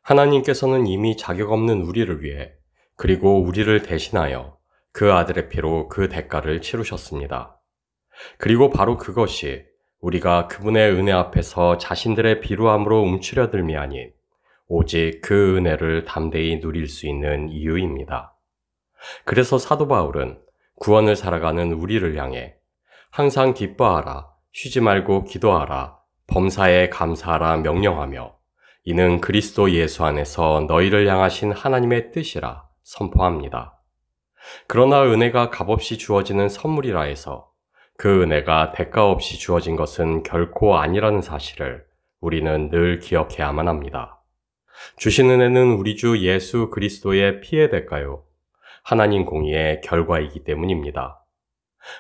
하나님께서는 이미 자격 없는 우리를 위해 그리고 우리를 대신하여 그 아들의 피로 그 대가를 치르셨습니다. 그리고 바로 그것이 우리가 그분의 은혜 앞에서 자신들의 비루함으로 움츠려들미 아닌 오직 그 은혜를 담대히 누릴 수 있는 이유입니다. 그래서 사도 바울은 구원을 살아가는 우리를 향해 항상 기뻐하라, 쉬지 말고 기도하라, 범사에 감사하라 명령하며 이는 그리스도 예수 안에서 너희를 향하신 하나님의 뜻이라 선포합니다. 그러나 은혜가 값없이 주어지는 선물이라 해서 그 은혜가 대가 없이 주어진 것은 결코 아니라는 사실을 우리는 늘 기억해야만 합니다. 주신 은혜는 우리 주 예수 그리스도의 피의 대가요, 하나님 공의의 결과이기 때문입니다.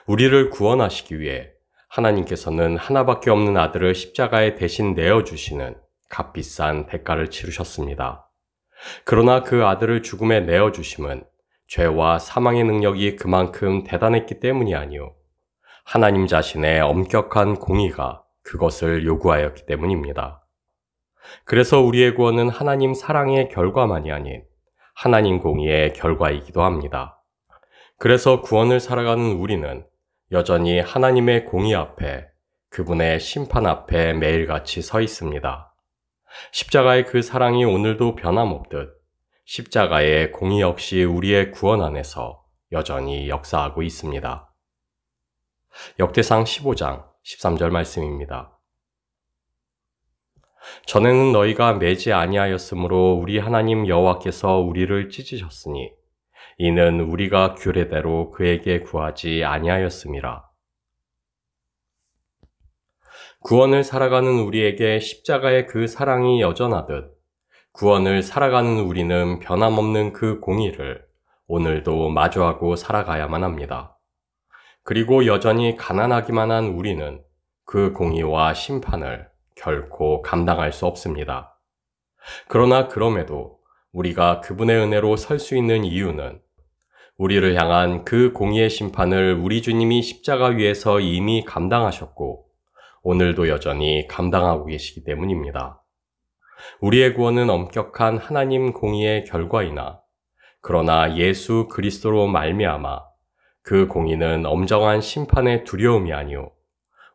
우리를 구원하시기 위해 하나님께서는 하나밖에 없는 아들을 십자가에 대신 내어주시는 값비싼 대가를 치르셨습니다. 그러나 그 아들을 죽음에 내어주심은 죄와 사망의 능력이 그만큼 대단했기 때문이 아니요, 하나님 자신의 엄격한 공의가 그것을 요구하였기 때문입니다. 그래서 우리의 구원은 하나님 사랑의 결과만이 아닌 하나님 공의의 결과이기도 합니다. 그래서 구원을 살아가는 우리는 여전히 하나님의 공의 앞에, 그분의 심판 앞에 매일같이 서 있습니다. 십자가의 그 사랑이 오늘도 변함없듯 십자가의 공의 역시 우리의 구원 안에서 여전히 역사하고 있습니다. 역대상 15장 13절 말씀입니다. 전에는 너희가 매지 아니하였으므로 우리 하나님 여호와께서 우리를 찢으셨으니 이는 우리가 규례대로 그에게 구하지 아니하였음이라. 구원을 살아가는 우리에게 십자가의 그 사랑이 여전하듯 구원을 살아가는 우리는 변함없는 그 공의를 오늘도 마주하고 살아가야만 합니다. 그리고 여전히 가난하기만 한 우리는 그 공의와 심판을 결코 감당할 수 없습니다. 그러나 그럼에도 우리가 그분의 은혜로 설 수 있는 이유는 우리를 향한 그 공의의 심판을 우리 주님이 십자가 위에서 이미 감당하셨고 오늘도 여전히 감당하고 계시기 때문입니다. 우리의 구원은 엄격한 하나님 공의의 결과이나 그러나 예수 그리스도로 말미암아 그 공의는 엄정한 심판의 두려움이 아니오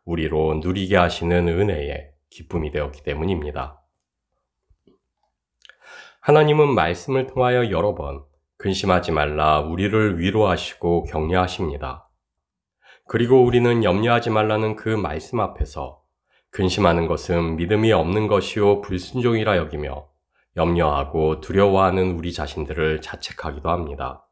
우리로 누리게 하시는 은혜의 기쁨이 되었기 때문입니다. 하나님은 말씀을 통하여 여러 번 근심하지 말라 우리를 위로하시고 격려하십니다. 그리고 우리는 염려하지 말라는 그 말씀 앞에서 근심하는 것은 믿음이 없는 것이요 불순종이라 여기며 염려하고 두려워하는 우리 자신들을 자책하기도 합니다.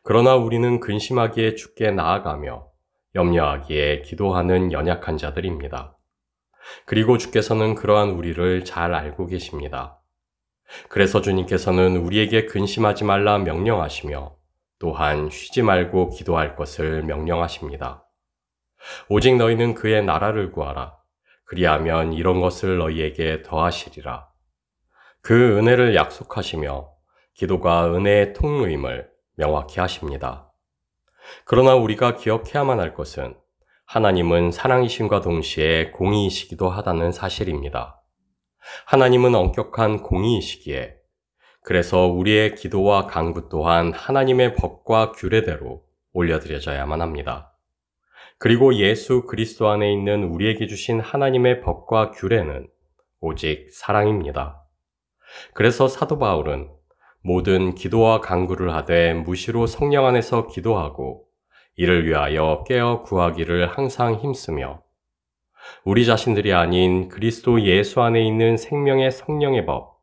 그러나 우리는 근심하기에 주께 나아가며 염려하기에 기도하는 연약한 자들입니다. 그리고 주께서는 그러한 우리를 잘 알고 계십니다. 그래서 주님께서는 우리에게 근심하지 말라 명령하시며 또한 쉬지 말고 기도할 것을 명령하십니다. 오직 너희는 그의 나라를 구하라. 그리하면 이런 것을 너희에게 더하시리라. 그 은혜를 약속하시며 기도가 은혜의 통로임을 명확히 하십니다. 그러나 우리가 기억해야만 할 것은 하나님은 사랑이심과 동시에 공의이시기도 하다는 사실입니다. 하나님은 엄격한 공의이시기에 그래서 우리의 기도와 간구 또한 하나님의 법과 규례대로 올려드려져야만 합니다. 그리고 예수 그리스도 안에 있는 우리에게 주신 하나님의 법과 규례는 오직 사랑입니다. 그래서 사도 바울은 모든 기도와 간구를 하되 무시로 성령 안에서 기도하고 이를 위하여 깨어 구하기를 항상 힘쓰며 우리 자신들이 아닌 그리스도 예수 안에 있는 생명의 성령의 법,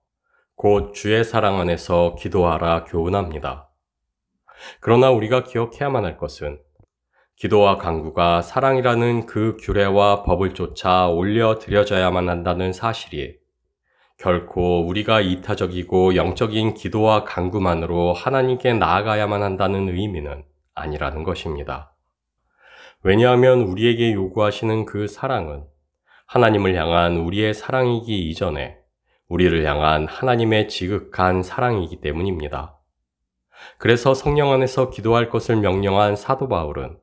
곧 주의 사랑 안에서 기도하라 교훈합니다. 그러나 우리가 기억해야만 할 것은 기도와 간구가 사랑이라는 그 규례와 법을 쫓아 올려드려져야만 한다는 사실이 결코 우리가 이타적이고 영적인 기도와 간구만으로 하나님께 나아가야만 한다는 의미는 아니라는 것입니다. 왜냐하면 우리에게 요구하시는 그 사랑은 하나님을 향한 우리의 사랑이기 이전에 우리를 향한 하나님의 지극한 사랑이기 때문입니다. 그래서 성령 안에서 기도할 것을 명령한 사도 바울은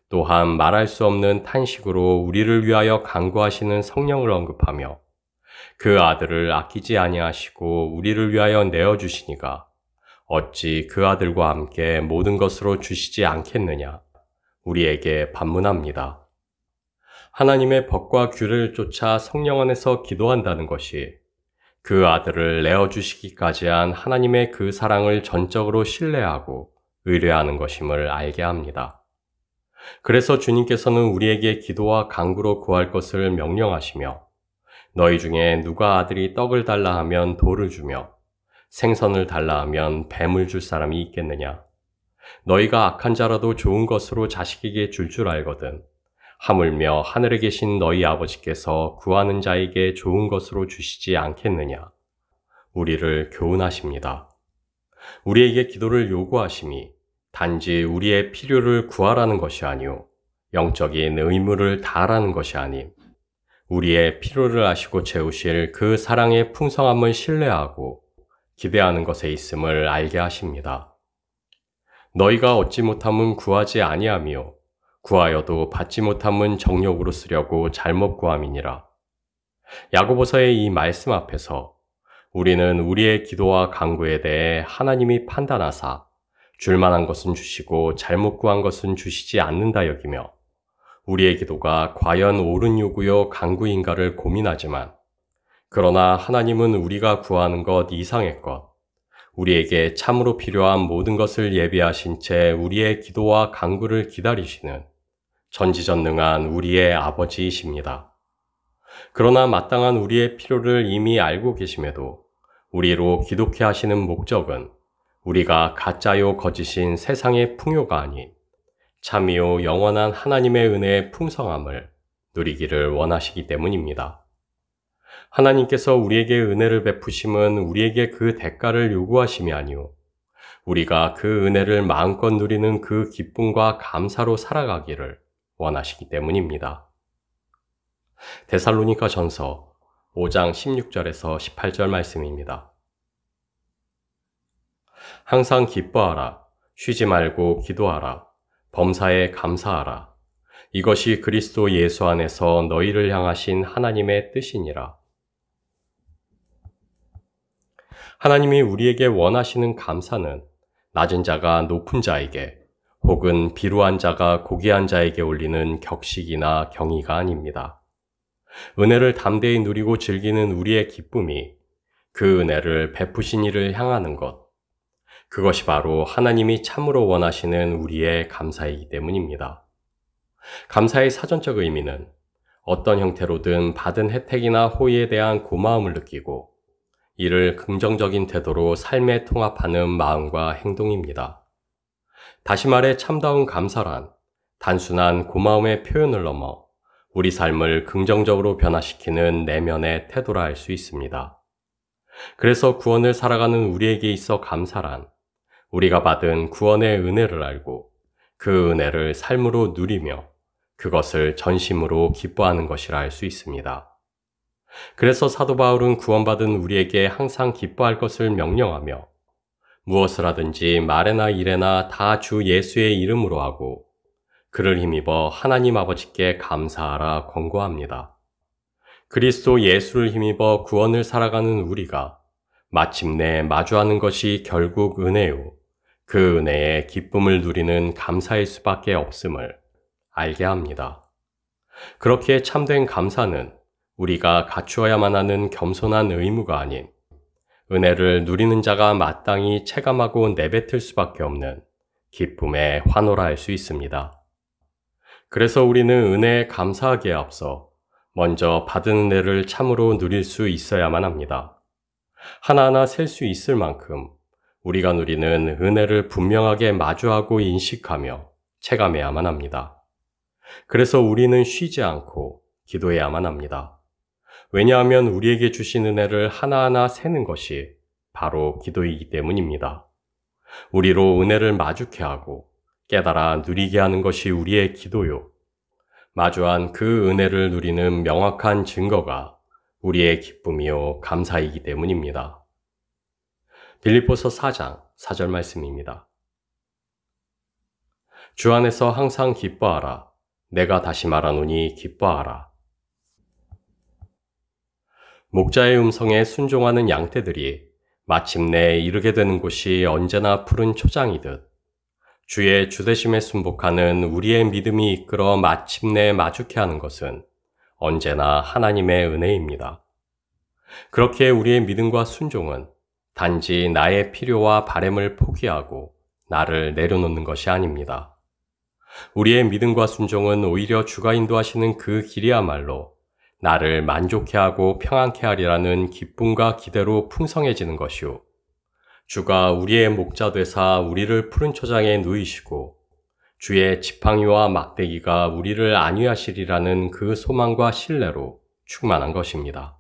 또한 말할 수 없는 탄식으로 우리를 위하여 간구하시는 성령을 언급하며 그 아들을 아끼지 아니하시고 우리를 위하여 내어주시니가 어찌 그 아들과 함께 모든 것으로 주시지 않겠느냐 우리에게 반문합니다. 하나님의 법과 규례를 쫓아 성령 안에서 기도한다는 것이 그 아들을 내어주시기까지 한 하나님의 그 사랑을 전적으로 신뢰하고 의뢰하는 것임을 알게 합니다. 그래서 주님께서는 우리에게 기도와 간구로 구할 것을 명령하시며 너희 중에 누가 아들이 떡을 달라 하면 돌을 주며 생선을 달라 하면 뱀을 줄 사람이 있겠느냐? 너희가 악한 자라도 좋은 것으로 자식에게 줄 알거든. 하물며 하늘에 계신 너희 아버지께서 구하는 자에게 좋은 것으로 주시지 않겠느냐? 우리를 교훈하십니다. 우리에게 기도를 요구하심이 단지 우리의 필요를 구하라는 것이 아니오 영적인 의무를 다하라는 것이 아님 우리의 필요를 아시고 채우실 그 사랑의 풍성함을 신뢰하고 기대하는 것에 있음을 알게 하십니다. 너희가 얻지 못함은 구하지 아니하며 구하여도 받지 못함은 정욕으로 쓰려고 잘못 구함이니라. 야고보서의 이 말씀 앞에서 우리는 우리의 기도와 간구에 대해 하나님이 판단하사 줄만한 것은 주시고 잘못 구한 것은 주시지 않는다 여기며 우리의 기도가 과연 옳은 요구요 간구인가를 고민하지만 그러나 하나님은 우리가 구하는 것 이상의 것, 우리에게 참으로 필요한 모든 것을 예비하신 채 우리의 기도와 간구를 기다리시는 전지전능한 우리의 아버지이십니다. 그러나 마땅한 우리의 필요를 이미 알고 계심에도 우리로 기독해 하시는 목적은 우리가 가짜요 거짓인 세상의 풍요가 아닌 참이요 영원한 하나님의 은혜의 풍성함을 누리기를 원하시기 때문입니다. 하나님께서 우리에게 은혜를 베푸심은 우리에게 그 대가를 요구하심이 아니오 우리가 그 은혜를 마음껏 누리는 그 기쁨과 감사로 살아가기를 원하시기 때문입니다. 데살로니가 전서 5장 16절에서 18절 말씀입니다. 항상 기뻐하라, 쉬지 말고 기도하라, 범사에 감사하라. 이것이 그리스도 예수 안에서 너희를 향하신 하나님의 뜻이니라. 하나님이 우리에게 원하시는 감사는 낮은 자가 높은 자에게 혹은 비루한 자가 고귀한 자에게 올리는 격식이나 경의가 아닙니다. 은혜를 담대히 누리고 즐기는 우리의 기쁨이 그 은혜를 베푸신 이를 향하는 것, 그것이 바로 하나님이 참으로 원하시는 우리의 감사이기 때문입니다. 감사의 사전적 의미는 어떤 형태로든 받은 혜택이나 호의에 대한 고마움을 느끼고 이를 긍정적인 태도로 삶에 통합하는 마음과 행동입니다. 다시 말해 참다운 감사란 단순한 고마움의 표현을 넘어 우리 삶을 긍정적으로 변화시키는 내면의 태도라 할 수 있습니다. 그래서 구원을 살아가는 우리에게 있어 감사란 우리가 받은 구원의 은혜를 알고 그 은혜를 삶으로 누리며 그것을 전심으로 기뻐하는 것이라 할 수 있습니다. 그래서 사도 바울은 구원받은 우리에게 항상 기뻐할 것을 명령하며 무엇을 하든지 말에나 일에나 다 주 예수의 이름으로 하고 그를 힘입어 하나님 아버지께 감사하라 권고합니다. 그리스도 예수를 힘입어 구원을 살아가는 우리가 마침내 마주하는 것이 결국 은혜요. 그 은혜의 기쁨을 누리는 감사일 수밖에 없음을 알게 합니다. 그렇게 참된 감사는 우리가 갖추어야만 하는 겸손한 의무가 아닌 은혜를 누리는 자가 마땅히 체감하고 내뱉을 수밖에 없는 기쁨의 환호라 할 수 있습니다. 그래서 우리는 은혜에 감사하기에 앞서 먼저 받은 은혜를 참으로 누릴 수 있어야만 합니다. 하나하나 셀 수 있을 만큼 우리가 누리는 은혜를 분명하게 마주하고 인식하며 체감해야만 합니다. 그래서 우리는 쉬지 않고 기도해야만 합니다. 왜냐하면 우리에게 주신 은혜를 하나하나 세는 것이 바로 기도이기 때문입니다. 우리로 은혜를 마주케 하고 깨달아 누리게 하는 것이 우리의 기도요. 마주한 그 은혜를 누리는 명확한 증거가 우리의 기쁨이요 감사이기 때문입니다. 빌립보서 4장 4절 말씀입니다. 주 안에서 항상 기뻐하라. 내가 다시 말하노니 기뻐하라. 목자의 음성에 순종하는 양떼들이 마침내 이르게 되는 곳이 언제나 푸른 초장이듯 주의 주대심에 순복하는 우리의 믿음이 이끌어 마침내 마주케 하는 것은 언제나 하나님의 은혜입니다. 그렇게 우리의 믿음과 순종은 단지 나의 필요와 바램을 포기하고 나를 내려놓는 것이 아닙니다. 우리의 믿음과 순종은 오히려 주가 인도하시는 그 길이야말로 나를 만족해 하고 평안케 하리라는 기쁨과 기대로 풍성해지는 것이요. 주가 우리의 목자 되사 우리를 푸른 초장에 누이시고 주의 지팡이와 막대기가 우리를 안위하시리라는 그 소망과 신뢰로 충만한 것입니다.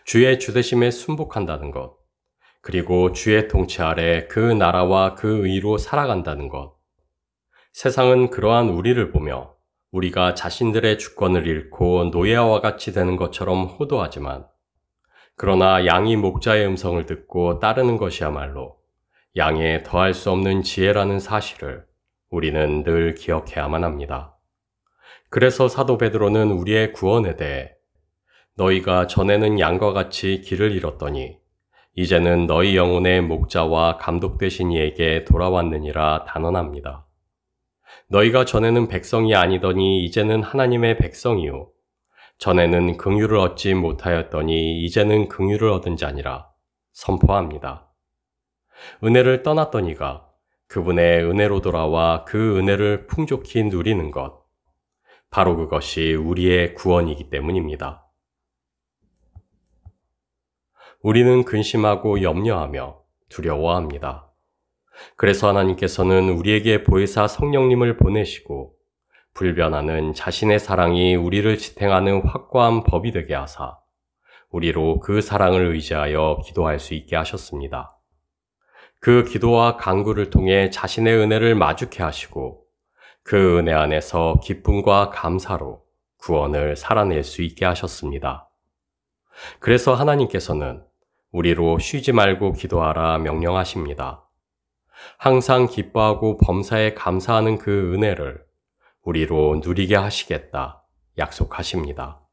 주의 주대심에 순복한다는 것, 그리고 주의 통치 아래 그 나라와 그 의로 살아간다는 것. 세상은 그러한 우리를 보며 우리가 자신들의 주권을 잃고 노예와 같이 되는 것처럼 호도하지만, 그러나 양이 목자의 음성을 듣고 따르는 것이야말로 양에 더할 수 없는 지혜라는 사실을 우리는 늘 기억해야만 합니다. 그래서 사도 베드로는 우리의 구원에 대해 너희가 전에는 양과 같이 길을 잃었더니 이제는 너희 영혼의 목자와 감독 되신 이에게 돌아왔느니라 단언합니다. 너희가 전에는 백성이 아니더니 이제는 하나님의 백성이요. 전에는 긍휼을 얻지 못하였더니 이제는 긍휼을 얻은 자니라 선포합니다. 은혜를 떠났더니가 그분의 은혜로 돌아와 그 은혜를 풍족히 누리는 것. 바로 그것이 우리의 구원이기 때문입니다. 우리는 근심하고 염려하며 두려워합니다. 그래서 하나님께서는 우리에게 보혜사 성령님을 보내시고 불변하는 자신의 사랑이 우리를 지탱하는 확고한 법이 되게 하사 우리로 그 사랑을 의지하여 기도할 수 있게 하셨습니다. 그 기도와 간구를 통해 자신의 은혜를 마주케 하시고 그 은혜 안에서 기쁨과 감사로 구원을 살아낼 수 있게 하셨습니다. 그래서 하나님께서는 우리로 쉬지 말고 기도하라 명령하십니다. 항상 기뻐하고 범사에 감사하는 그 은혜를 우리로 누리게 하시겠다 약속하십니다.